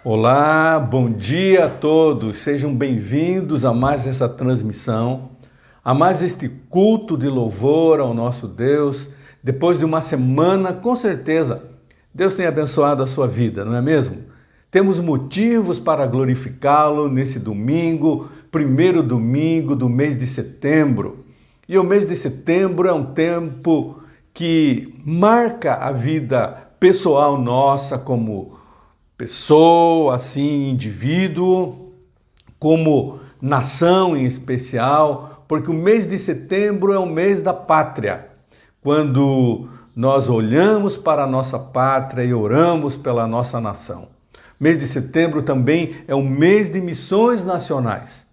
Olá, bom dia a todos, sejam bem-vindos a mais essa transmissão, a mais este culto de louvor ao nosso Deus. Depois de uma semana, com certeza, Deus tem abençoado a sua vida, não é mesmo? Temos motivos para glorificá-lo nesse domingo, primeiro domingo do mês de setembro. E o mês de setembro é um tempo que marca a vida pessoal nossa como pessoa, assim, indivíduo, como nação em especial, porque o mês de setembro é o mês da pátria, quando nós olhamos para a nossa pátria e oramos pela nossa nação. Mês de setembro também é o mês de missões nacionais,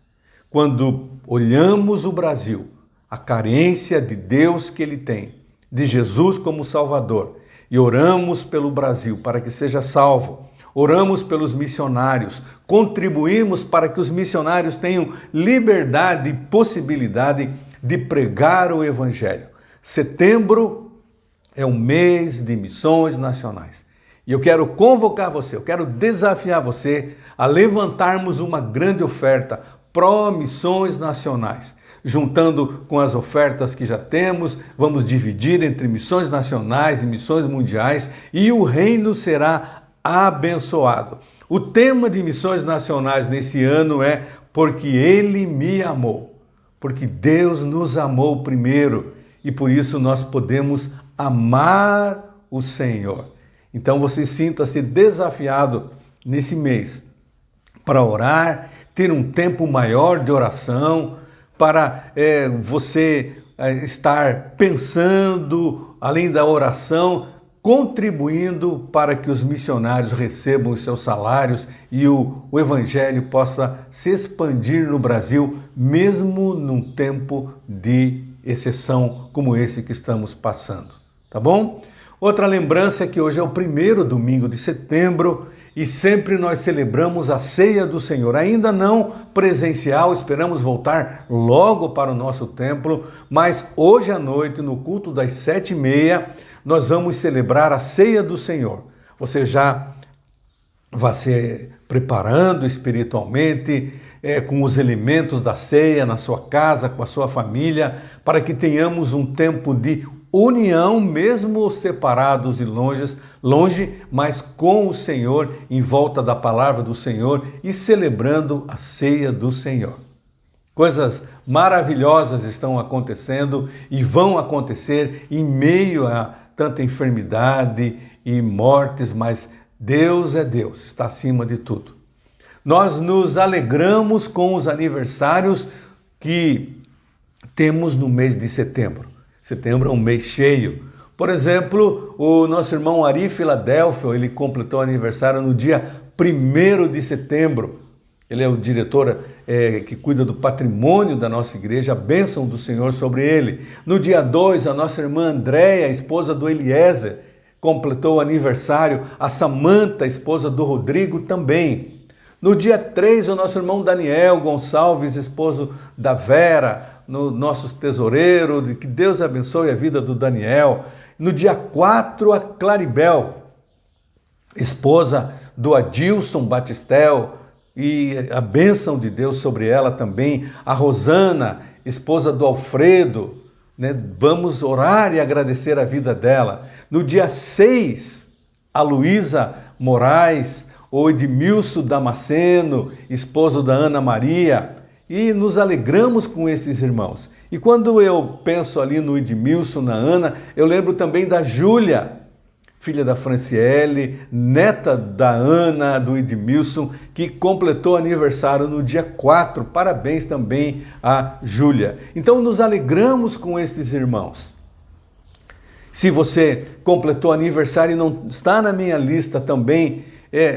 quando olhamos o Brasil, a carência de Deus que ele tem, de Jesus como Salvador, e oramos pelo Brasil para que seja salvo. Oramos pelos missionários, contribuímos para que os missionários tenham liberdade e possibilidade de pregar o Evangelho. Setembro é um mês de missões nacionais. E eu quero convocar você, eu quero desafiar você a levantarmos uma grande oferta pró-missões nacionais. Juntando com as ofertas que já temos, vamos dividir entre missões nacionais e missões mundiais e o reino será abençoado. O tema de missões nacionais nesse ano é Porque Ele me amou. Porque Deus nos amou primeiro e por isso nós podemos amar o Senhor. Então você sinta-se desafiado nesse mês para orar, ter um tempo maior de oração, para você estar pensando, além da oração, contribuindo para que os missionários recebam os seus salários e o Evangelho possa se expandir no Brasil, mesmo num tempo de exceção como esse que estamos passando. Tá bom? Outra lembrança é que hoje é o primeiro domingo de setembro e sempre nós celebramos a Ceia do Senhor. Ainda não presencial, esperamos voltar logo para o nosso templo, mas hoje à noite, no culto das 7h30, nós vamos celebrar a Ceia do Senhor. Você já vai se preparando espiritualmente com os elementos da ceia na sua casa, com a sua família, para que tenhamos um tempo de união, mesmo separados e longe, mas com o Senhor, em volta da palavra do Senhor e celebrando a ceia do Senhor. Coisas maravilhosas estão acontecendo e vão acontecer em meio a tanta enfermidade e mortes, mas Deus é Deus, está acima de tudo. Nós nos alegramos com os aniversários que temos no mês de setembro. Setembro é um mês cheio. Por exemplo, o nosso irmão Ari Filadélfio, ele completou aniversário no dia 1º de setembro. Ele é o diretor que cuida do patrimônio da nossa igreja, a bênção do Senhor sobre ele. No dia 2, a nossa irmã Andréia, esposa do Eliezer, completou o aniversário. A Samanta, esposa do Rodrigo, também. No dia 3, o nosso irmão Daniel Gonçalves, esposo da Vera, no nosso tesoureiro, que Deus abençoe a vida do Daniel. No dia 4, a Claribel, esposa do Adilson Batistel, e a bênção de Deus sobre ela também. A Rosana, esposa do Alfredo, né? Vamos orar e agradecer a vida dela. No dia 6, a Luísa Moraes, o Edmilson Damasceno, esposo da Ana Maria, e nos alegramos com esses irmãos. E quando eu penso ali no Edmilson, na Ana, eu lembro também da Júlia, filha da Franciele, neta da Ana, do Edmilson, que completou aniversário no dia 4. Parabéns também a Júlia. Então nos alegramos com estes irmãos. Se você completou aniversário e não está na minha lista também,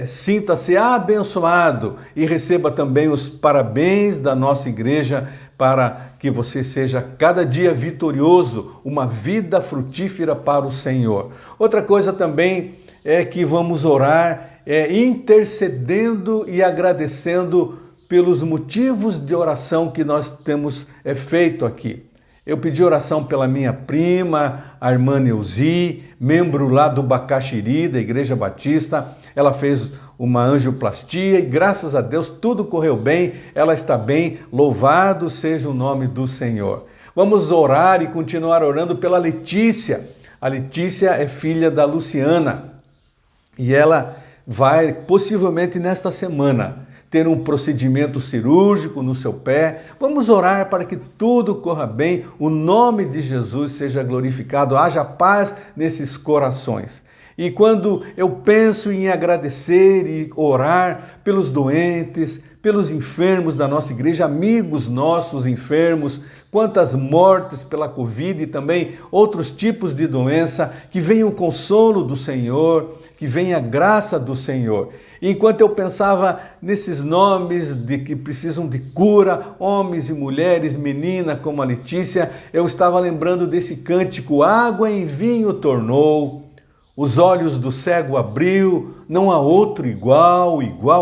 sinta-se abençoado e receba também os parabéns da nossa igreja para que você seja cada dia vitorioso, uma vida frutífera para o Senhor. Outra coisa também é que vamos orar intercedendo e agradecendo pelos motivos de oração que nós temos feito aqui. Eu pedi oração pela minha prima, a irmã Neuzi, membro lá do Bacaxiri, da Igreja Batista. Ela fez uma angioplastia e graças a Deus tudo correu bem, ela está bem, louvado seja o nome do Senhor. Vamos orar e continuar orando pela Letícia. A Letícia é filha da Luciana e ela vai possivelmente nesta semana ter um procedimento cirúrgico no seu pé. Vamos orar para que tudo corra bem, o nome de Jesus seja glorificado, haja paz nesses corações. E quando eu penso em agradecer e orar pelos doentes, pelos enfermos da nossa igreja, amigos nossos enfermos, quantas mortes pela Covid e também outros tipos de doença, que venha o consolo do Senhor, que venha a graça do Senhor. E enquanto eu pensava nesses nomes de que precisam de cura, homens e mulheres, menina como a Letícia, eu estava lembrando desse cântico, água em vinho tornou, os olhos do cego abriu, não há outro igual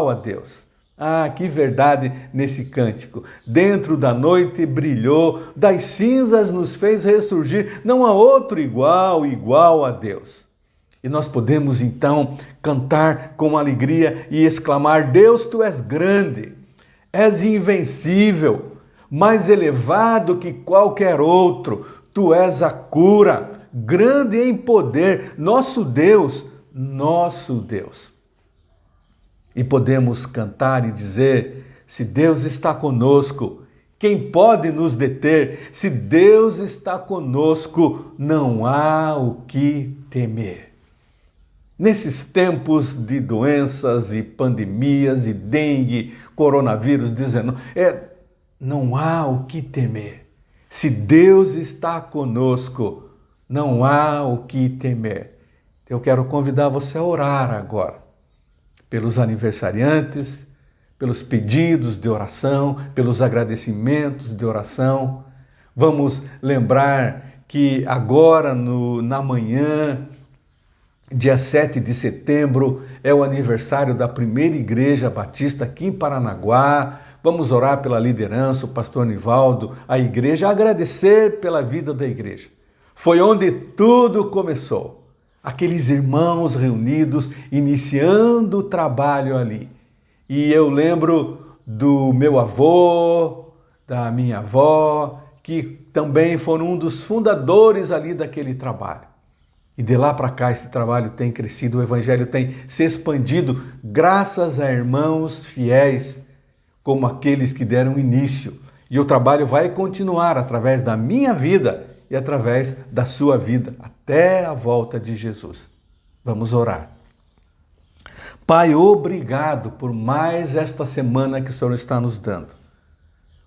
a Deus. Ah, que verdade nesse cântico. Dentro da noite brilhou, das cinzas nos fez ressurgir, não há outro igual a Deus. E nós podemos então cantar com alegria e exclamar, Deus, Tu és grande, és invencível, mais elevado que qualquer outro, Tu és a cura, grande em poder, nosso Deus. E podemos cantar e dizer, se Deus está conosco, quem pode nos deter? Se Deus está conosco, não há o que temer. Nesses tempos de doenças e pandemias e dengue, coronavírus 19, não há o que temer. Se Deus está conosco, não há o que temer. Eu quero convidar você a orar agora, pelos aniversariantes, pelos pedidos de oração, pelos agradecimentos de oração. Vamos lembrar que agora, na manhã, dia 7 de setembro, é o aniversário da primeira igreja batista aqui em Paranaguá. Vamos orar pela liderança, o pastor Nivaldo, a igreja, agradecer pela vida da igreja. Foi onde tudo começou. Aqueles irmãos reunidos, iniciando o trabalho ali. E eu lembro do meu avô, da minha avó, que também foram um dos fundadores ali daquele trabalho. E de lá para cá esse trabalho tem crescido, o evangelho tem se expandido graças a irmãos fiéis como aqueles que deram início. E o trabalho vai continuar através da minha vida e através da sua vida, até a volta de Jesus. Vamos orar. Pai, obrigado por mais esta semana que o Senhor está nos dando.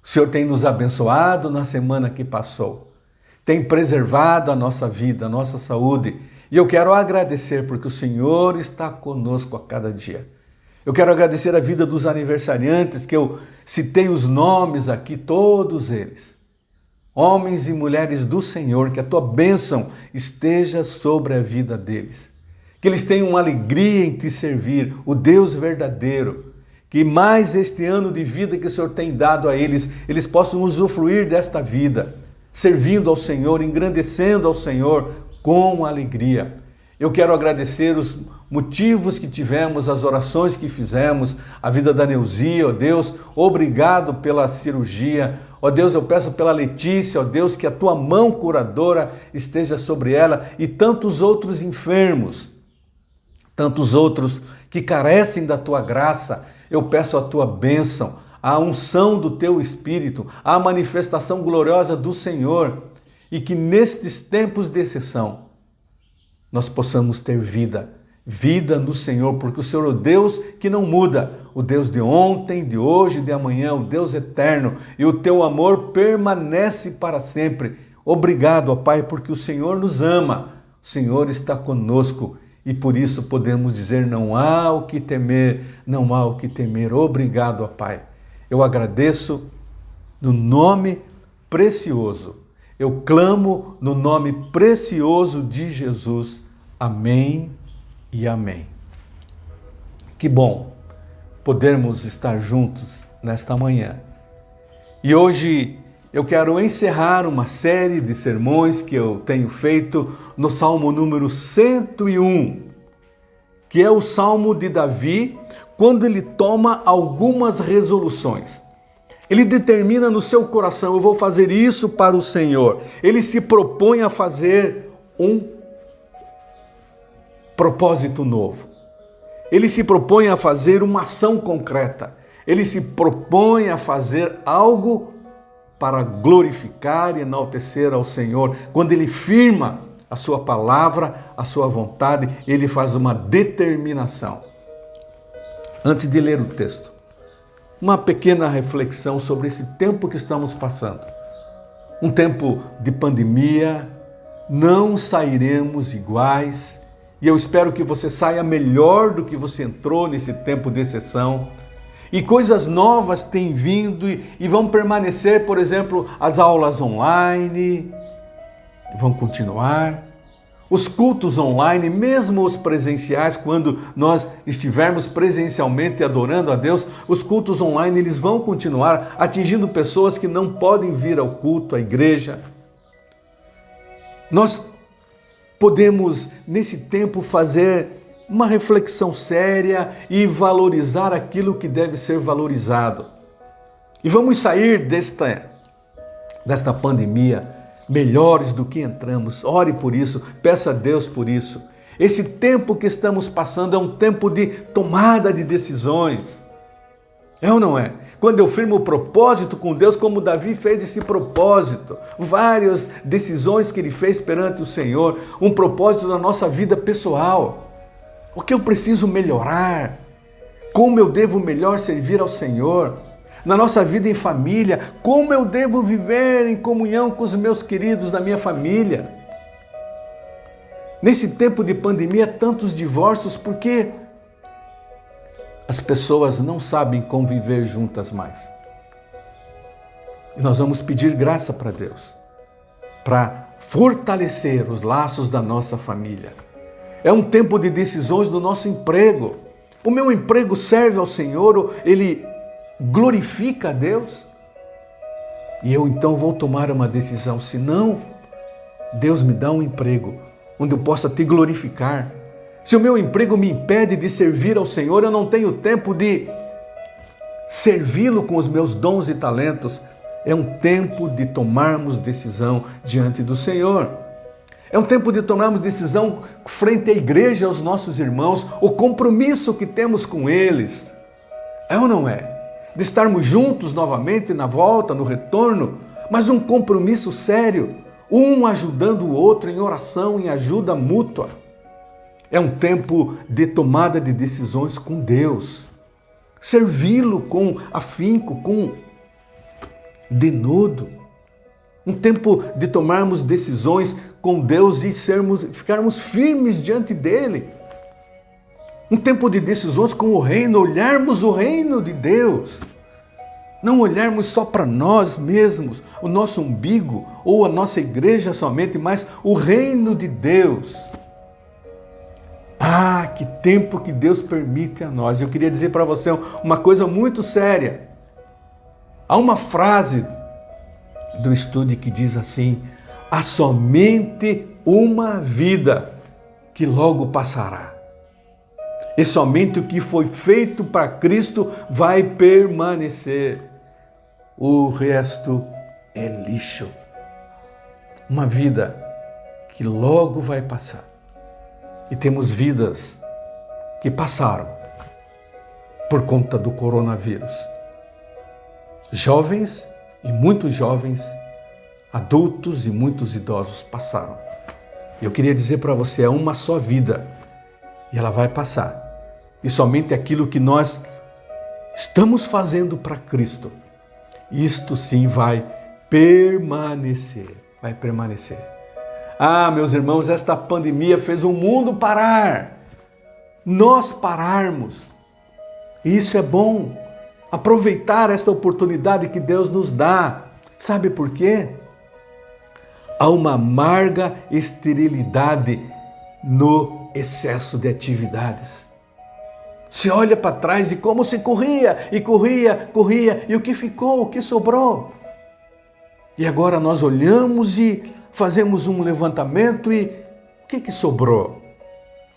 O Senhor tem nos abençoado na semana que passou. Tem preservado a nossa vida, a nossa saúde. E eu quero agradecer porque o Senhor está conosco a cada dia. Eu quero agradecer a vida dos aniversariantes, que eu citei os nomes aqui, todos eles. Homens e mulheres do Senhor, que a tua bênção esteja sobre a vida deles. Que eles tenham uma alegria em te servir, o Deus verdadeiro. Que mais este ano de vida que o Senhor tem dado a eles, eles possam usufruir desta vida, servindo ao Senhor, engrandecendo ao Senhor com alegria. Eu quero agradecer os motivos que tivemos, as orações que fizemos, a vida da Neuzia, ó Deus, obrigado pela cirurgia. Ó Deus, eu peço pela Letícia, ó Deus, que a tua mão curadora esteja sobre ela e tantos outros enfermos, tantos outros que carecem da tua graça. Eu peço a tua bênção, a unção do teu Espírito, a manifestação gloriosa do Senhor e que nestes tempos de exceção nós possamos ter vida no Senhor, porque o Senhor é o Deus que não muda, o Deus de ontem, de hoje, de amanhã, o Deus eterno, e o teu amor permanece para sempre. Obrigado, ó Pai, porque o Senhor nos ama, o Senhor está conosco e por isso podemos dizer, não há o que temer, não há o que temer. Obrigado, ó Pai. Eu agradeço no nome precioso, eu clamo no nome precioso de Jesus. Amém e amém. Que bom podermos estar juntos nesta manhã. E hoje eu quero encerrar uma série de sermões que eu tenho feito no Salmo número 101, que é o Salmo de Davi, quando ele toma algumas resoluções. Ele determina no seu coração: eu vou fazer isso para o Senhor. Ele se propõe a fazer um propósito novo. Ele se propõe a fazer uma ação concreta. Ele se propõe a fazer algo para glorificar e enaltecer ao Senhor. Quando ele firma a sua palavra, a sua vontade, ele faz uma determinação. Antes de ler o texto, uma pequena reflexão sobre esse tempo que estamos passando. Um tempo de pandemia, não sairemos iguais, e eu espero que você saia melhor do que você entrou nesse tempo de exceção. E coisas novas têm vindo e vão permanecer, por exemplo, as aulas online, vão continuar. Os cultos online, mesmo os presenciais, quando nós estivermos presencialmente adorando a Deus, os cultos online eles vão continuar atingindo pessoas que não podem vir ao culto, à igreja. Nós podemos, nesse tempo, fazer uma reflexão séria e valorizar aquilo que deve ser valorizado. E vamos sair desta pandemia melhores do que entramos. Ore por isso, peça a Deus por isso. Esse tempo que estamos passando é um tempo de tomada de decisões. É ou não é? Quando eu firmo o propósito com Deus, como Davi fez esse propósito, várias decisões que ele fez perante o Senhor, um propósito da nossa vida pessoal. O que eu preciso melhorar? Como eu devo melhor servir ao Senhor? Na nossa vida em família, como eu devo viver em comunhão com os meus queridos da minha família? Nesse tempo de pandemia, tantos divórcios, porque as pessoas não sabem conviver juntas mais. E nós vamos pedir graça para Deus, para fortalecer os laços da nossa família. É um tempo de decisões do nosso emprego. O meu emprego serve ao Senhor, ele glorifica a Deus? E eu então vou tomar uma decisão. Se não, Deus me dá um emprego onde eu possa te glorificar. Se o meu emprego me impede de servir ao Senhor, eu não tenho tempo de servi-lo com os meus dons e talentos. É um tempo de tomarmos decisão diante do Senhor. É um tempo de tomarmos decisão frente à igreja, aos nossos irmãos, o compromisso que temos com eles. É ou não é? De estarmos juntos novamente na volta, no retorno, mas um compromisso sério, um ajudando o outro em oração, em ajuda mútua. É um tempo de tomada de decisões com Deus. Servi-lo com afinco, com denodo. Um tempo de tomarmos decisões com Deus e ficarmos firmes diante dele. Um tempo de decisões com o reino, olharmos o reino de Deus. Não olharmos só para nós mesmos, o nosso umbigo ou a nossa igreja somente, mas o reino de Deus. Ah, que tempo que Deus permite a nós. Eu queria dizer para você uma coisa muito séria. Há uma frase do estudo que diz assim: há somente uma vida que logo passará. E somente o que foi feito para Cristo vai permanecer. O resto é lixo. Uma vida que logo vai passar. E temos vidas que passaram por conta do coronavírus. Jovens e muitos jovens, adultos e muitos idosos passaram. Eu queria dizer para você, é uma só vida e ela vai passar. E somente aquilo que nós estamos fazendo para Cristo, isto sim vai permanecer, vai permanecer. Ah, meus irmãos, esta pandemia fez o mundo parar, nós pararmos. E isso é bom, aproveitar esta oportunidade que Deus nos dá. Sabe por quê? Há uma amarga esterilidade no excesso de atividades. Se olha para trás e como se corria, e corria, e o que ficou, o que sobrou? E agora nós olhamos e fazemos um levantamento e o que sobrou?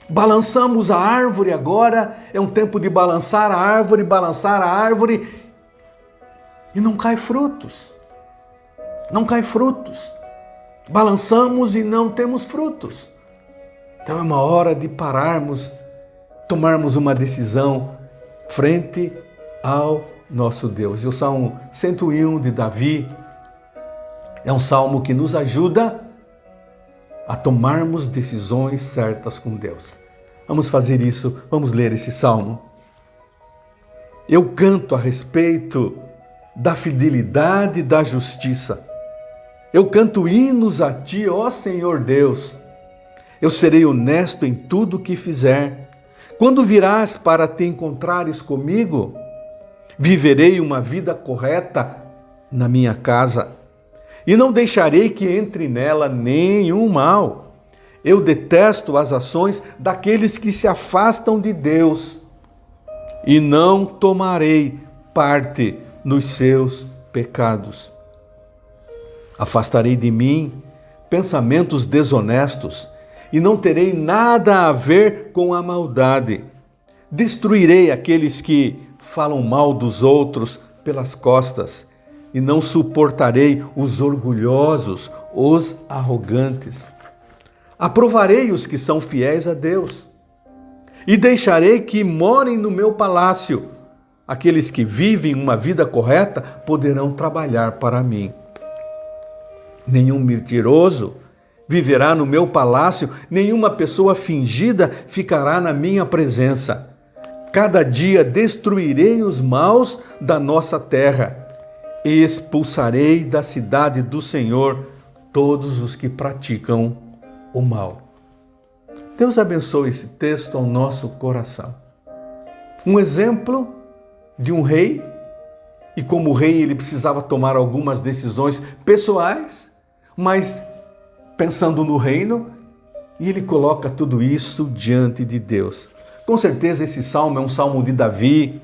Balançamos a árvore agora, é um tempo de balançar a árvore, e não cai frutos. Não cai frutos. Balançamos e não temos frutos. Então é uma hora de pararmos, tomarmos uma decisão frente ao nosso Deus. E o Salmo 101 de Davi é um salmo que nos ajuda a tomarmos decisões certas com Deus. Vamos fazer isso, vamos ler esse salmo. Eu canto a respeito da fidelidade e da justiça. Eu canto hinos a ti, ó Senhor Deus. Eu serei honesto em tudo o que fizer. Quando virás para te encontrares comigo, viverei uma vida correta na minha casa e não deixarei que entre nela nenhum mal. Eu detesto as ações daqueles que se afastam de Deus e não tomarei parte nos seus pecados. Afastarei de mim pensamentos desonestos e não terei nada a ver com a maldade. Destruirei aqueles que falam mal dos outros pelas costas e não suportarei os orgulhosos, os arrogantes. Aprovarei os que são fiéis a Deus e deixarei que morem no meu palácio. Aqueles que vivem uma vida correta poderão trabalhar para mim. Nenhum mentiroso viverá no meu palácio, nenhuma pessoa fingida ficará na minha presença. Cada dia destruirei os maus da nossa terra e expulsarei da cidade do Senhor todos os que praticam o mal. Deus abençoe esse texto ao nosso coração. Um exemplo de um rei, e como rei ele precisava tomar algumas decisões pessoais, mas pensando no reino, e ele coloca tudo isso diante de Deus. Com certeza esse salmo é um salmo de Davi,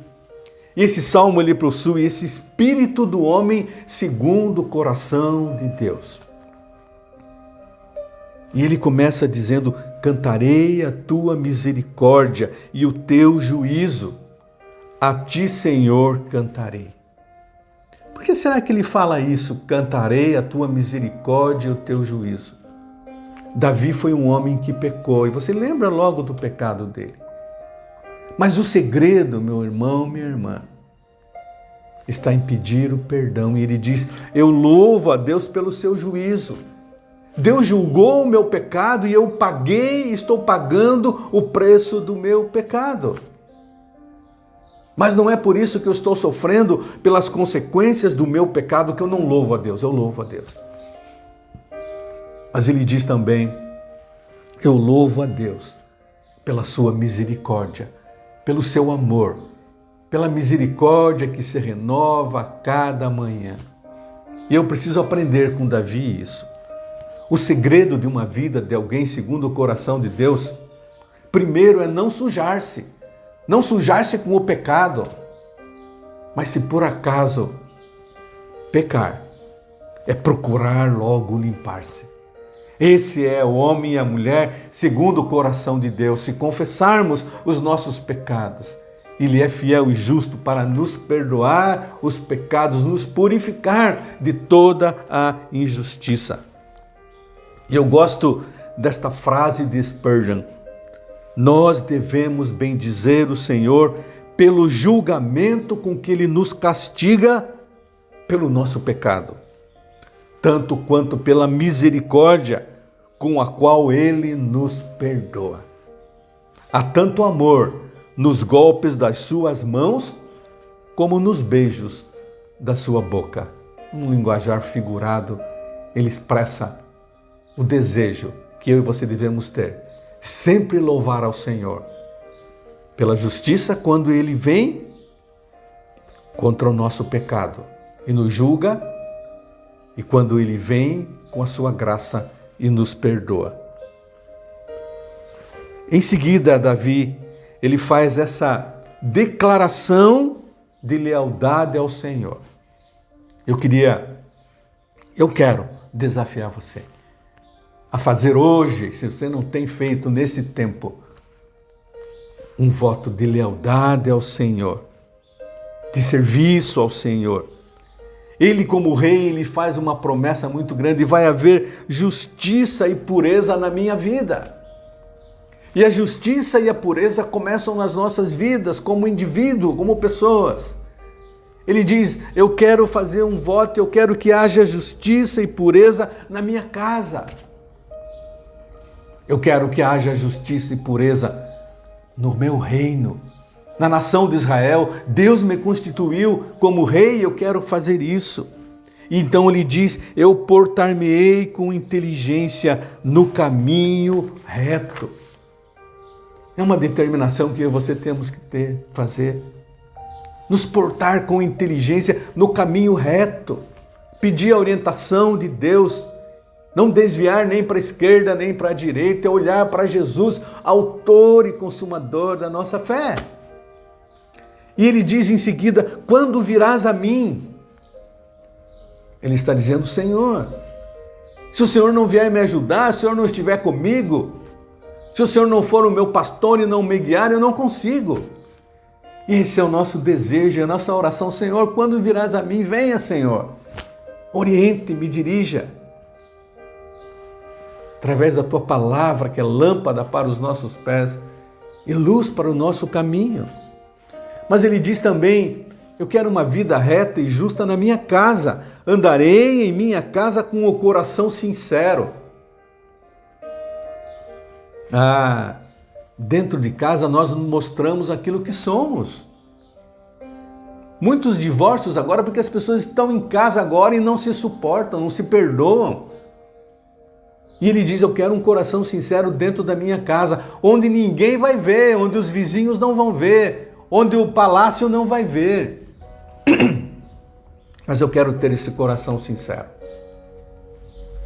e esse salmo ele possui esse espírito do homem segundo o coração de Deus. E ele começa dizendo: cantarei a tua misericórdia e o teu juízo, a ti, Senhor, cantarei. Por que será que ele fala isso? Cantarei a tua misericórdia e o teu juízo. Davi foi um homem que pecou, e você lembra logo do pecado dele. Mas o segredo, meu irmão, minha irmã, está em pedir o perdão. E ele diz: eu louvo a Deus pelo seu juízo. Deus julgou o meu pecado e eu paguei, estou pagando o preço do meu pecado. Mas não é por isso que eu estou sofrendo pelas consequências do meu pecado que eu não louvo a Deus, eu louvo a Deus. Mas ele diz também: eu louvo a Deus pela sua misericórdia, pelo seu amor, pela misericórdia que se renova a cada manhã. E eu preciso aprender com Davi isso. O segredo de uma vida de alguém segundo o coração de Deus, primeiro é não sujar-se. Não sujar-se com o pecado. Mas se por acaso pecar, é procurar logo limpar-se. Esse é o homem e a mulher segundo o coração de Deus. Se confessarmos os nossos pecados, Ele é fiel e justo para nos perdoar os pecados, nos purificar de toda a injustiça. E eu gosto desta frase de Spurgeon: nós devemos bendizer o Senhor pelo julgamento com que Ele nos castiga pelo nosso pecado, tanto quanto pela misericórdia com a qual Ele nos perdoa. Há tanto amor nos golpes das suas mãos, como nos beijos da sua boca. Num linguajar figurado, Ele expressa o desejo que eu e você devemos ter. Sempre louvar ao Senhor pela justiça quando Ele vem contra o nosso pecado e nos julga, e quando Ele vem com a sua graça e nos perdoa. Em seguida, Davi, ele faz essa declaração de lealdade ao Senhor. Eu quero desafiar você a fazer hoje, se você não tem feito nesse tempo, um voto de lealdade ao Senhor, de serviço ao Senhor. Ele, como rei, ele faz uma promessa muito grande: vai haver justiça e pureza na minha vida. E a justiça e a pureza começam nas nossas vidas, como indivíduo, como pessoas. Ele diz: eu quero fazer um voto, eu quero que haja justiça e pureza na minha casa. Eu quero que haja justiça e pureza no meu reino, na nação de Israel. Deus me constituiu como rei, eu quero fazer isso. E então ele diz: eu portar-me-ei com inteligência no caminho reto. É uma determinação que eu e você temos que fazer. Nos portar com inteligência no caminho reto. Pedir a orientação de Deus. Não desviar nem para a esquerda nem para a direita. É olhar para Jesus, autor e consumador da nossa fé. E ele diz em seguida: quando virás a mim? Ele está dizendo: Senhor, se o Senhor não vier me ajudar, se o Senhor não estiver comigo, se o Senhor não for o meu pastor e não me guiar, eu não consigo. E esse é o nosso desejo, a nossa oração: Senhor, quando virás a mim, venha, Senhor. Oriente, me dirija. Através da tua palavra, que é lâmpada para os nossos pés e luz para o nosso caminho. Mas ele diz também: eu quero uma vida reta e justa na minha casa. Andarei em minha casa com o coração sincero. Dentro de casa nós mostramos aquilo que somos. Muitos divórcios agora porque as pessoas estão em casa agora e não se suportam, não se perdoam. E ele diz: eu quero um coração sincero dentro da minha casa, onde ninguém vai ver, onde os vizinhos não vão ver, onde o palácio não vai ver. Mas eu quero ter esse coração sincero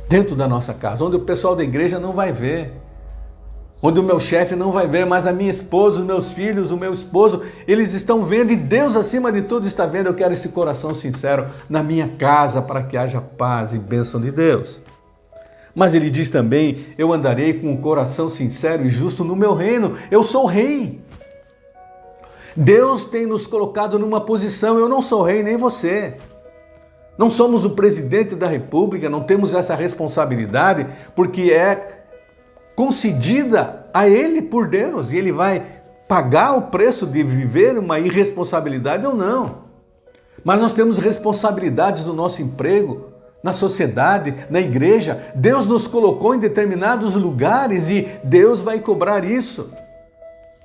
dentro da nossa casa, onde o pessoal da igreja não vai ver, onde o meu chefe não vai ver, mas a minha esposa, os meus filhos, o meu esposo, eles estão vendo e Deus acima de tudo está vendo. Eu quero esse coração sincero na minha casa para que haja paz e bênção de Deus. Mas ele diz também: eu andarei com um coração sincero e justo no meu reino. Eu sou rei. Deus tem nos colocado numa posição. Eu não sou rei, nem você. Não somos o presidente da República, não temos essa responsabilidade, porque é concedida a ele por Deus. E ele vai pagar o preço de viver uma irresponsabilidade ou não. Mas nós temos responsabilidades no nosso emprego, na sociedade, na igreja. Deus nos colocou em determinados lugares e Deus vai cobrar isso.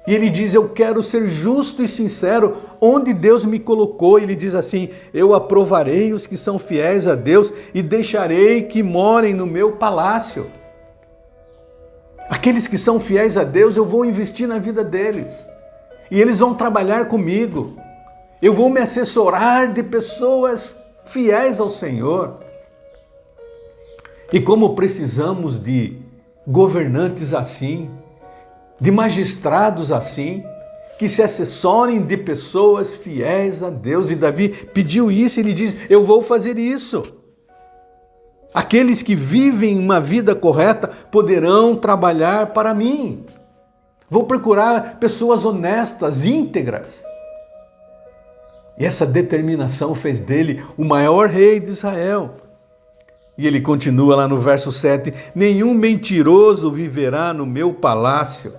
E ele diz: eu quero ser justo e sincero onde Deus me colocou. Ele diz assim: eu aprovarei os que são fiéis a Deus e deixarei que morem no meu palácio. Aqueles que são fiéis a Deus, eu vou investir na vida deles. E eles vão trabalhar comigo. Eu vou me assessorar de pessoas fiéis ao Senhor. E como precisamos de governantes assim, de magistrados assim, que se assessorem de pessoas fiéis a Deus. E Davi pediu isso, ele diz: eu vou fazer isso. Aqueles que vivem uma vida correta poderão trabalhar para mim. Vou procurar pessoas honestas, íntegras. E essa determinação fez dele o maior rei de Israel. E ele continua lá no verso 7: nenhum mentiroso viverá no meu palácio,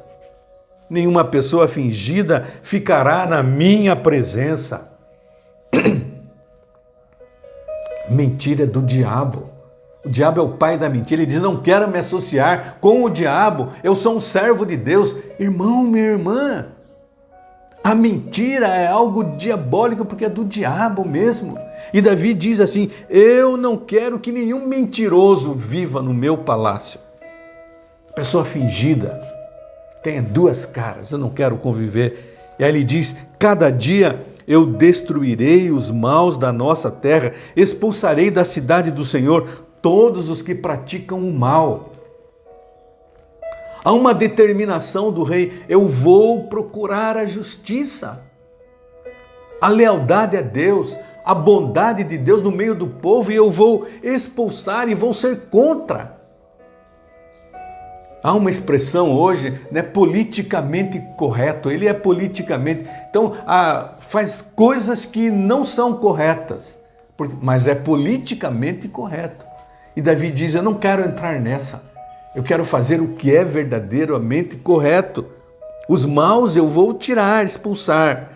nenhuma pessoa fingida ficará na minha presença. Mentira é do diabo. O diabo é o pai da mentira. Ele diz: não quero me associar com o diabo, eu sou um servo de Deus. Irmão, minha irmã, a mentira é algo diabólico porque é do diabo mesmo. E Davi diz assim: eu não quero que nenhum mentiroso viva no meu palácio. Pessoa fingida, tenha duas caras, eu não quero conviver. E aí ele diz: cada dia eu destruirei os maus da nossa terra, expulsarei da cidade do Senhor todos os que praticam o mal. Há uma determinação do rei: eu vou procurar a justiça, a lealdade a Deus, a bondade de Deus no meio do povo, e eu vou expulsar e vou ser contra Há uma expressão hoje, né, politicamente correto. Ele é politicamente... Então, faz coisas que não são corretas, mas é politicamente correto. E Davi diz, eu não quero entrar nessa. Eu quero fazer o que é verdadeiramente correto. Os maus eu vou tirar, expulsar.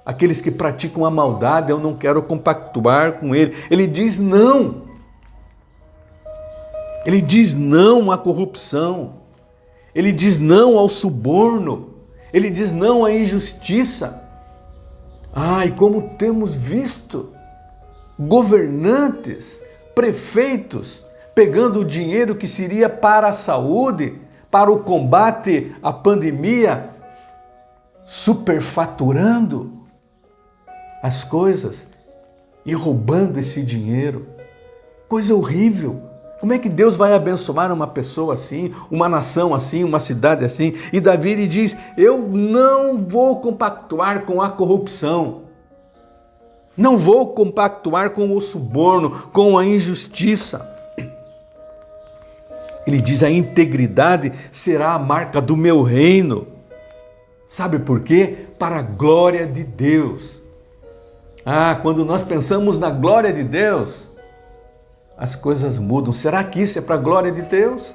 Aqueles que praticam a maldade, eu não quero compactuar com ele. Ele diz não. Ele diz não à corrupção. Ele diz não ao suborno. Ele diz não à injustiça. E como temos visto governantes, prefeitos, pegando o dinheiro que seria para a saúde, para o combate à pandemia, superfaturando as coisas e roubando esse dinheiro. Coisa horrível. Como é que Deus vai abençoar uma pessoa assim, uma nação assim, uma cidade assim? E Davi ele diz, eu não vou compactuar com a corrupção. Não vou compactuar com o suborno, com a injustiça. Ele diz, a integridade será a marca do meu reino. Sabe por quê? Para a glória de Deus. Quando nós pensamos na glória de Deus, as coisas mudam. Será que isso é para a glória de Deus?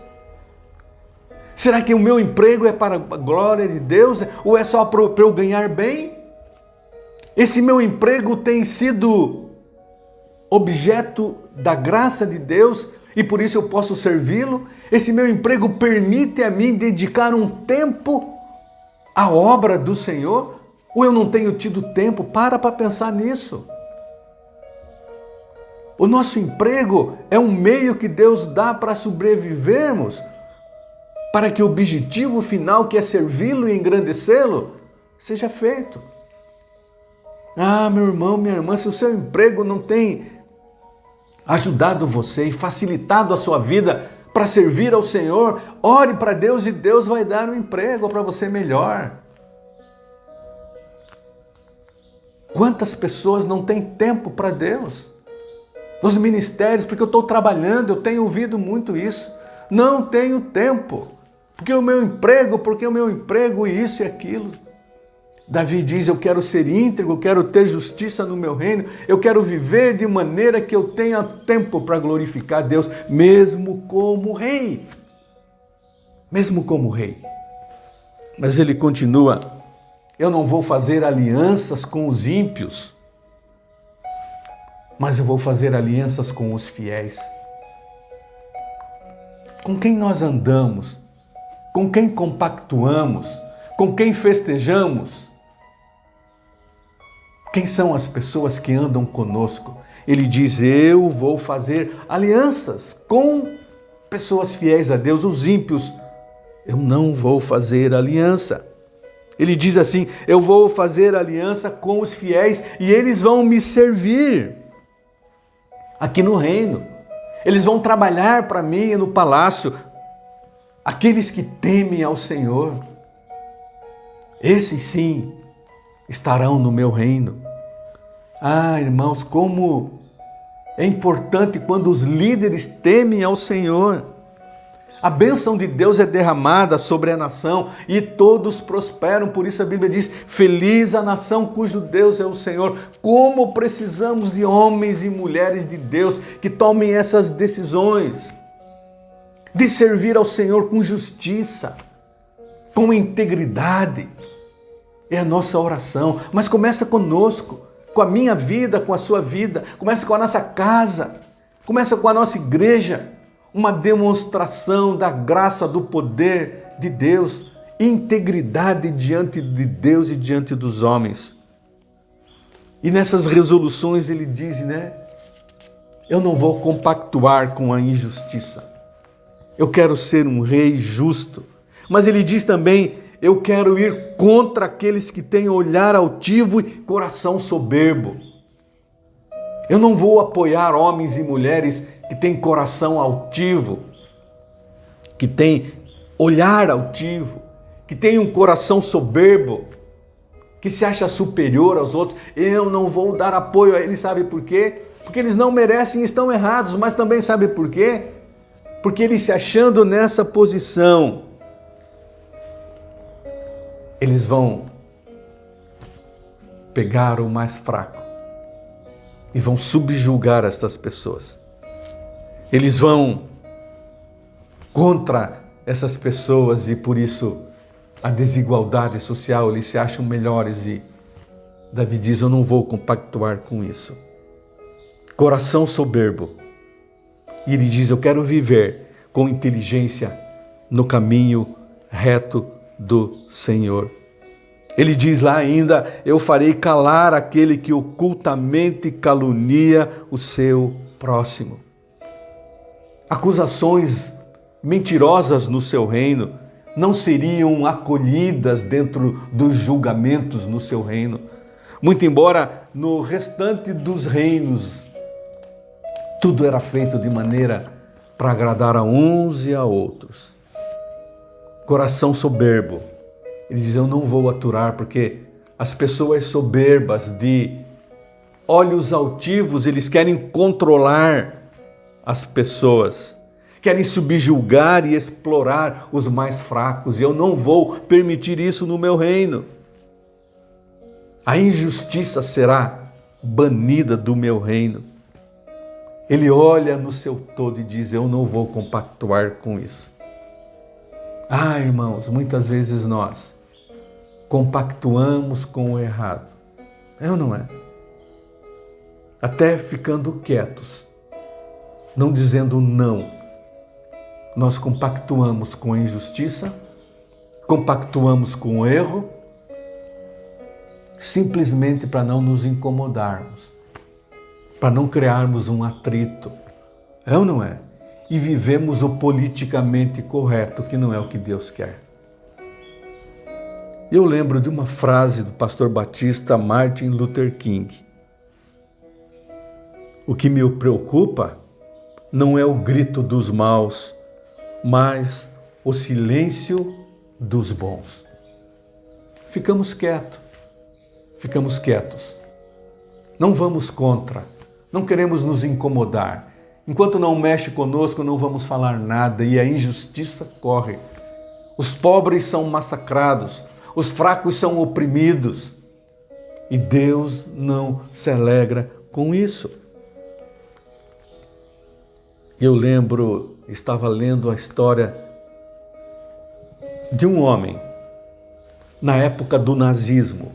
Será que o meu emprego é para a glória de Deus? Ou é só para eu ganhar bem? Esse meu emprego tem sido objeto da graça de Deus e por isso eu posso servi-lo? Esse meu emprego permite a mim dedicar um tempo à obra do Senhor? Ou eu não tenho tido tempo? Para pensar nisso. O nosso emprego é um meio que Deus dá para sobrevivermos, para que o objetivo final, que é servi-lo e engrandecê-lo, seja feito. Meu irmão, minha irmã, se o seu emprego não tem ajudado você e facilitado a sua vida para servir ao Senhor, ore para Deus e Deus vai dar um emprego para você melhor. Quantas pessoas não têm tempo para Deus? Nos ministérios, porque eu estou trabalhando, eu tenho ouvido muito isso. Não tenho tempo, porque o meu emprego e isso e aquilo. Davi diz, eu quero ser íntegro, eu quero ter justiça no meu reino, eu quero viver de maneira que eu tenha tempo para glorificar Deus, mesmo como rei. Mesmo como rei. Mas ele continua, eu não vou fazer alianças com os ímpios, mas eu vou fazer alianças com os fiéis. Com quem nós andamos, com quem compactuamos, com quem festejamos. Quem são as pessoas que andam conosco? Ele diz, eu vou fazer alianças com pessoas fiéis a Deus, os ímpios. Eu não vou fazer aliança. Ele diz assim, eu vou fazer aliança com os fiéis e eles vão me servir aqui no reino. Eles vão trabalhar para mim no palácio. Aqueles que temem ao Senhor, esses sim estarão no meu reino. Irmãos, como é importante quando os líderes temem ao Senhor. A bênção de Deus é derramada sobre a nação e todos prosperam. Por isso a Bíblia diz, feliz a nação cujo Deus é o Senhor. Como precisamos de homens e mulheres de Deus que tomem essas decisões de servir ao Senhor com justiça, com integridade. É a nossa oração, mas começa conosco, com a minha vida, com a sua vida, começa com a nossa casa, começa com a nossa igreja, uma demonstração da graça, do poder de Deus, integridade diante de Deus e diante dos homens. E nessas resoluções ele diz, eu não vou compactuar com a injustiça, eu quero ser um rei justo, mas ele diz também, eu quero ir contra aqueles que têm olhar altivo e coração soberbo. Eu não vou apoiar homens e mulheres que têm coração altivo, que têm olhar altivo, que têm um coração soberbo, que se acha superior aos outros. Eu não vou dar apoio a eles, sabe por quê? Porque eles não merecem e estão errados, mas também sabe por quê? porque eles se achando nessa posição, eles vão pegar o mais fraco e vão subjugar estas pessoas. Eles vão contra essas pessoas e por isso a desigualdade social, eles se acham melhores e Davi diz, eu não vou compactuar com isso. Coração soberbo. E ele diz, eu quero viver com inteligência no caminho reto do Senhor. Ele diz lá ainda, eu farei calar aquele que ocultamente calunia o seu próximo. Acusações mentirosas no seu reino não seriam acolhidas dentro dos julgamentos no seu reino. Muito embora no restante dos reinos tudo era feito de maneira para agradar a uns e a outros. Coração soberbo. Ele diz, eu não vou aturar, porque as pessoas soberbas de olhos altivos, eles querem controlar as pessoas, querem subjugar e explorar os mais fracos, e eu não vou permitir isso no meu reino. A injustiça será banida do meu reino. Ele olha no seu todo e diz, eu não vou compactuar com isso. Ah, irmãos, muitas vezes nós compactuamos com o errado. É ou não é? Até ficando quietos, não dizendo não. Nós compactuamos com a injustiça, compactuamos com o erro, simplesmente para não nos incomodarmos, para não criarmos um atrito. É ou não é? E vivemos o politicamente correto, que não é o que Deus quer. Eu lembro de uma frase do pastor batista Martin Luther King. O que me preocupa não é o grito dos maus, mas o silêncio dos bons. Ficamos quietos. Não vamos contra, não queremos nos incomodar. Enquanto não mexe conosco, não vamos falar nada e a injustiça corre. Os pobres são massacrados, os fracos são oprimidos e Deus não se alegra com isso. Eu lembro, estava lendo a história de um homem na época do nazismo.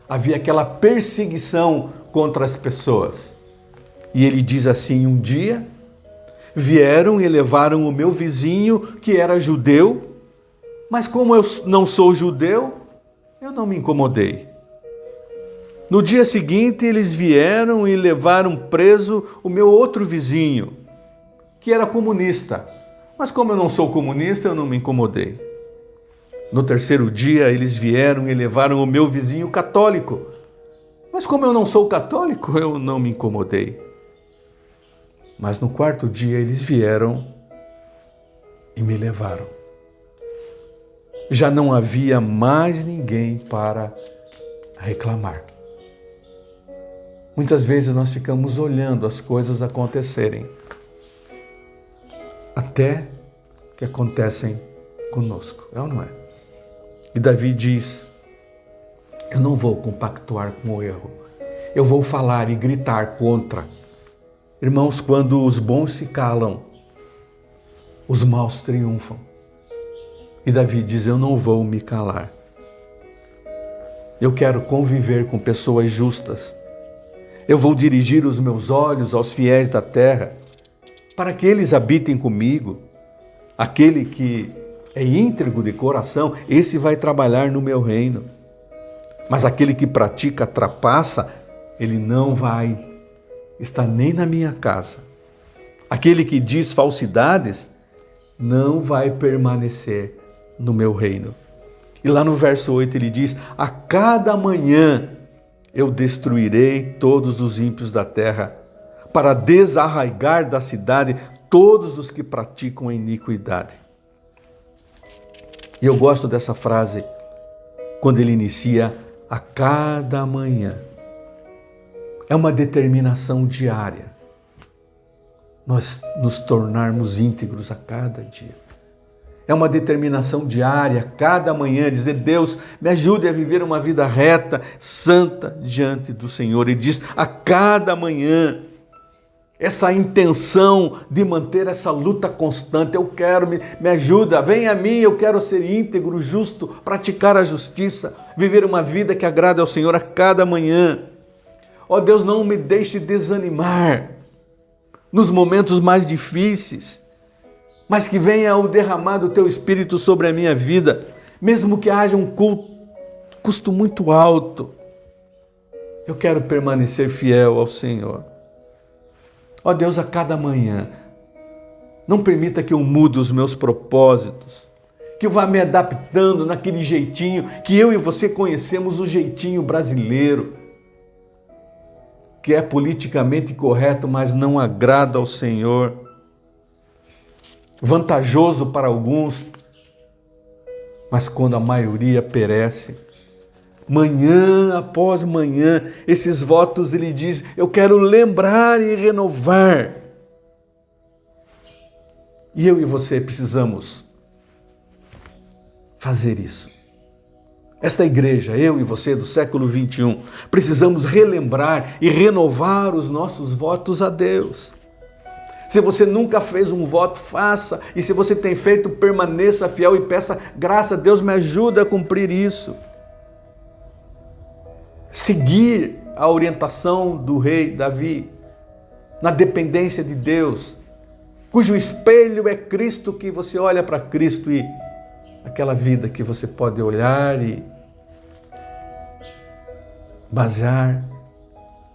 Havia aquela perseguição contra as pessoas. E ele diz assim, um dia vieram e levaram o meu vizinho que era judeu, mas como eu não sou judeu, eu não me incomodei. No dia seguinte eles vieram e levaram preso o meu outro vizinho, que era comunista, mas como eu não sou comunista, eu não me incomodei. No terceiro dia eles vieram e levaram o meu vizinho católico, mas como eu não sou católico, eu não me incomodei. Mas no quarto dia eles vieram e me levaram. Já não havia mais ninguém para reclamar. Muitas vezes nós ficamos olhando as coisas acontecerem, até que acontecem conosco, é ou não é? E Davi diz, eu não vou compactuar com o erro, eu vou falar e gritar contra. Irmãos, quando os bons se calam, os maus triunfam. E Davi diz, eu não vou me calar. Eu quero conviver com pessoas justas. Eu vou dirigir os meus olhos aos fiéis da terra, para que eles habitem comigo. Aquele que é íntegro de coração, esse vai trabalhar no meu reino. Mas aquele que pratica trapaça, ele não vai estar nem na minha casa. Aquele que diz falsidades, não vai permanecer no meu reino. E lá no verso 8 ele diz, a cada manhã eu destruirei todos os ímpios da terra, para desarraigar da cidade todos os que praticam a iniquidade. E eu gosto dessa frase, quando ele inicia, a cada manhã. É uma determinação diária. nós nos tornarmos íntegros a cada dia. É uma determinação diária, cada manhã, dizer: Deus, me ajude a viver uma vida reta, santa diante do Senhor. E diz a cada manhã, essa intenção de manter essa luta constante. Eu quero, me ajuda, vem a mim, eu quero ser íntegro, justo, praticar a justiça, viver uma vida que agrade ao Senhor a cada manhã. Ó Deus, não me deixe desanimar nos momentos mais difíceis, mas que venha o derramar do Teu Espírito sobre a minha vida, mesmo que haja um custo muito alto. Eu quero permanecer fiel ao Senhor. Ó Deus, a cada manhã, não permita que eu mude os meus propósitos, que eu vá me adaptando naquele jeitinho que eu e você conhecemos, o jeitinho brasileiro, que é politicamente correto, mas não agrada ao Senhor. Vantajoso para alguns, mas quando a maioria perece. Manhã após manhã, esses votos ele diz: eu quero lembrar e renovar. E eu e você precisamos fazer isso. Esta igreja, eu e você do século 21, precisamos relembrar e renovar os nossos votos a Deus. Se você nunca fez um voto, faça. E se você tem feito, permaneça fiel e peça graça a Deus, me ajuda a cumprir isso. Seguir a orientação do rei Davi, na dependência de Deus, cujo espelho é Cristo, que você olha para Cristo e aquela vida que você pode olhar e basear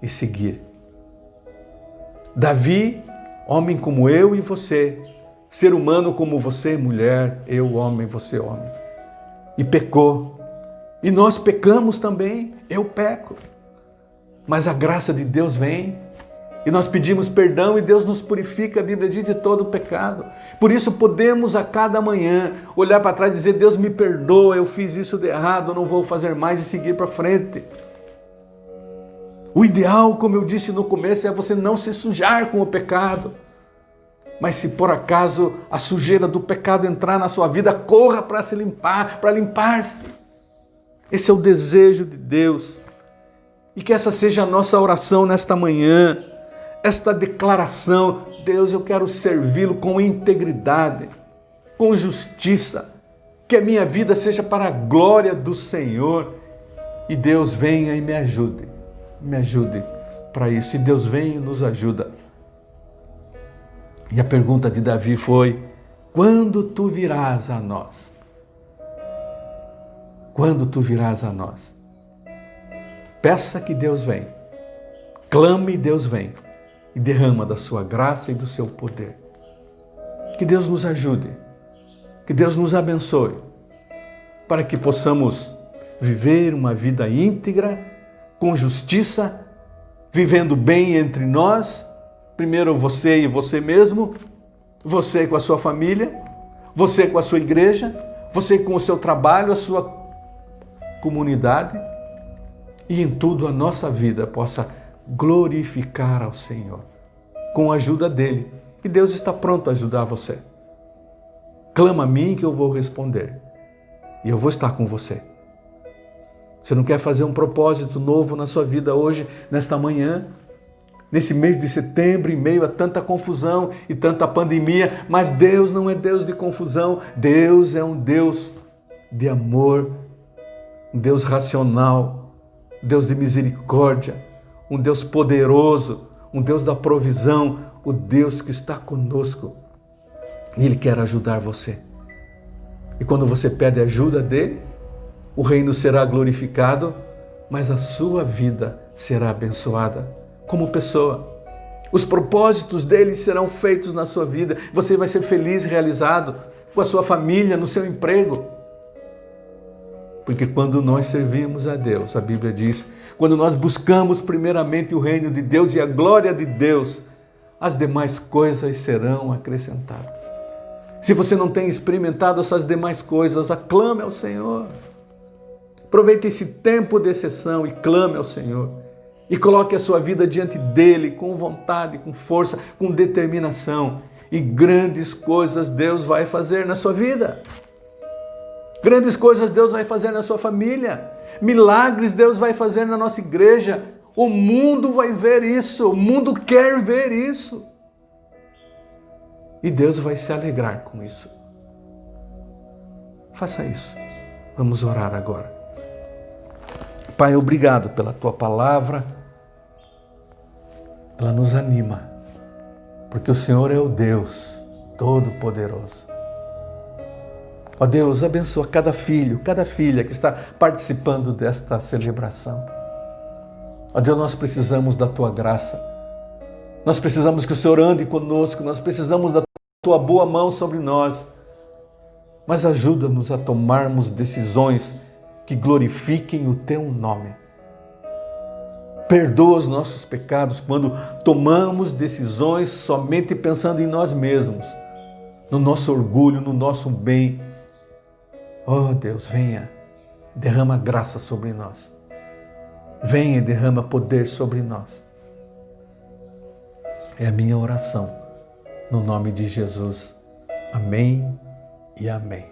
e seguir. Davi, homem como eu e você, ser humano como você, mulher, eu homem, você homem, e pecou. E nós pecamos também, eu peco. Mas a graça de Deus vem e nós pedimos perdão e Deus nos purifica, a Bíblia diz, de todo o pecado. Por isso podemos a cada manhã olhar para trás e dizer: Deus, me perdoa, eu fiz isso de errado, eu não vou fazer mais, e seguir para frente. O ideal, como eu disse no começo, é você não se sujar com o pecado. Mas se por acaso a sujeira do pecado entrar na sua vida, corra para se limpar, para limpar-se. Esse é o desejo de Deus. E que essa seja a nossa oração nesta manhã, esta declaração: Deus, eu quero servi-lo com integridade, com justiça, que a minha vida seja para a glória do Senhor. E Deus venha e me ajude para isso. E Deus vem e nos ajuda. E a pergunta de Davi foi: quando tu virás a nós? Quando tu virás a nós? Peça que Deus vem, clame e Deus vem, e derrama da sua graça e do seu poder. Que Deus nos ajude, que Deus nos abençoe, para que possamos viver uma vida íntegra, com justiça, vivendo bem entre nós, primeiro você e você mesmo, você com a sua família, você com a sua igreja, você com o seu trabalho, a sua comunidade, e em tudo a nossa vida possa glorificar ao Senhor, com a ajuda dEle. E Deus está pronto a ajudar você. Clama a mim que eu vou responder, e eu vou estar com você. Você não quer fazer um propósito novo na sua vida hoje, nesta manhã, nesse mês de setembro, em meio a tanta confusão e tanta pandemia? Mas Deus não é Deus de confusão, Deus é um Deus de amor, um Deus racional, um Deus de misericórdia, um Deus poderoso, um Deus da provisão, o Deus que está conosco. E Ele quer ajudar você. E quando você pede ajuda dEle, o reino será glorificado, mas a sua vida será abençoada como pessoa. Os propósitos dEle serão feitos na sua vida. Você vai ser feliz, realizado com a sua família, no seu emprego. Porque quando nós servimos a Deus, a Bíblia diz, quando nós buscamos primeiramente o reino de Deus e a glória de Deus, as demais coisas serão acrescentadas. Se você não tem experimentado essas demais coisas, aclame ao Senhor. Aproveite esse tempo de exceção e clame ao Senhor. e coloque a sua vida diante dele com vontade, com força, com determinação. E grandes coisas Deus vai fazer na sua vida. Grandes coisas Deus vai fazer na sua família. Milagres Deus vai fazer na nossa igreja. O mundo vai ver isso. O mundo quer ver isso. E Deus vai se alegrar com isso. Faça isso. Vamos orar agora. Pai, obrigado pela tua palavra. Ela nos anima. Porque o Senhor é o Deus Todo-Poderoso. Ó Deus, abençoa cada filho, cada filha que está participando desta celebração. Ó Deus, nós precisamos da tua graça. Nós precisamos que o Senhor ande conosco. Nós precisamos da tua boa mão sobre nós. Mas ajuda-nos a tomarmos decisões que glorifiquem o teu nome. Perdoa os nossos pecados quando tomamos decisões somente pensando em nós mesmos, no nosso orgulho, no nosso bem. Oh Deus, venha, derrama graça sobre nós. Venha e derrama poder sobre nós. É a minha oração, no nome de Jesus. Amém e amém.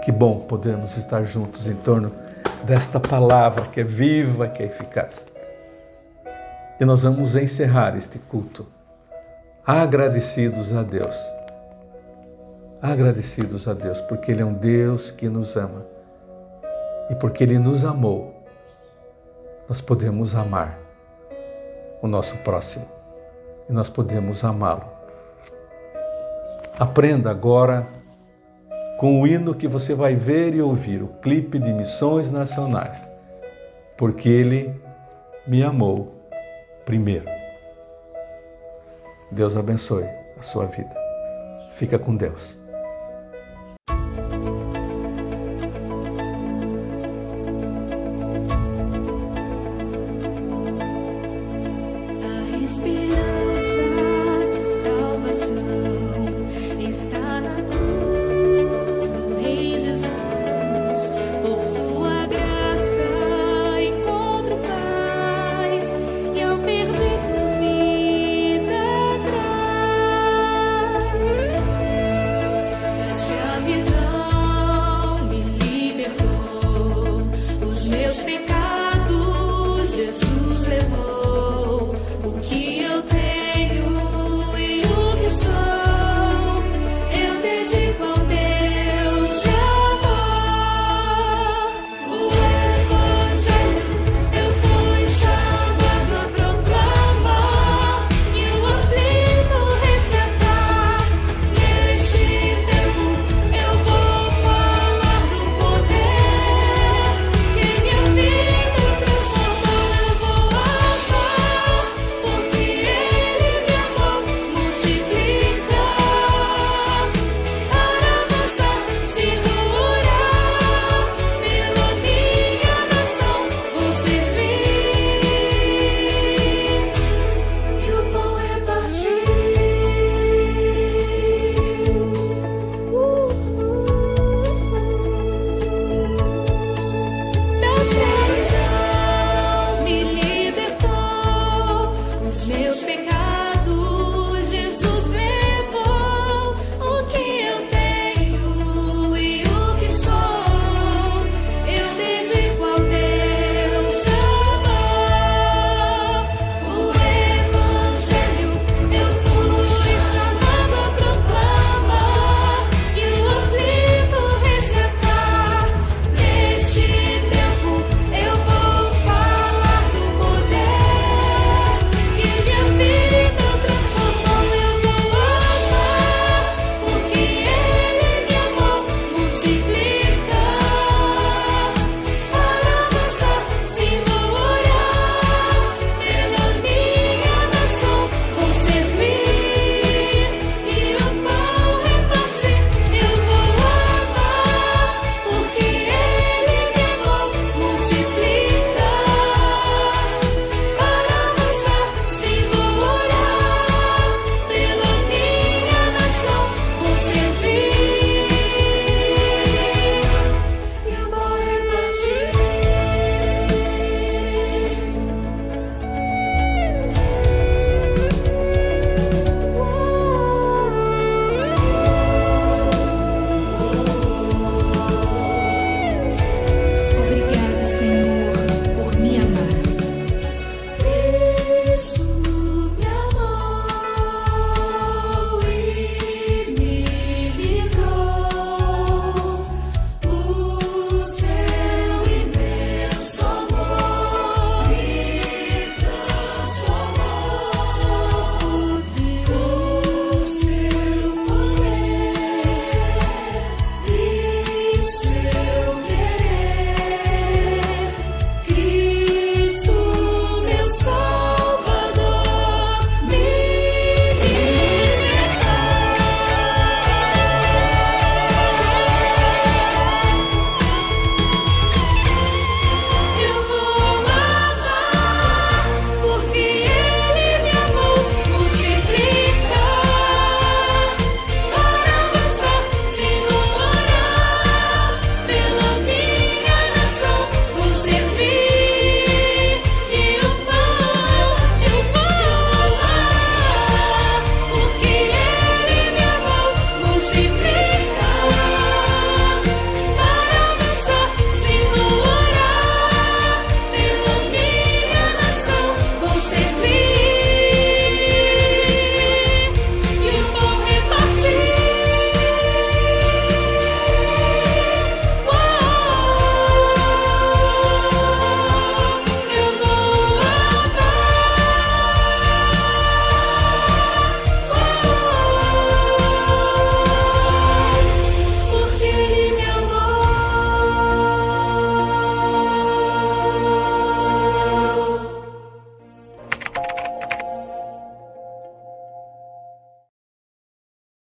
Que bom podermos estar juntos em torno desta palavra que é viva, que é eficaz. E nós vamos encerrar este culto agradecidos a Deus. Agradecidos a Deus, porque Ele é um Deus que nos ama. E porque Ele nos amou, nós podemos amar o nosso próximo. E nós podemos amá-lo. Aprenda agora com o hino que você vai ver e ouvir, o clipe de Missões Nacionais, porque Ele me amou primeiro. Deus abençoe a sua vida. Fica com Deus. A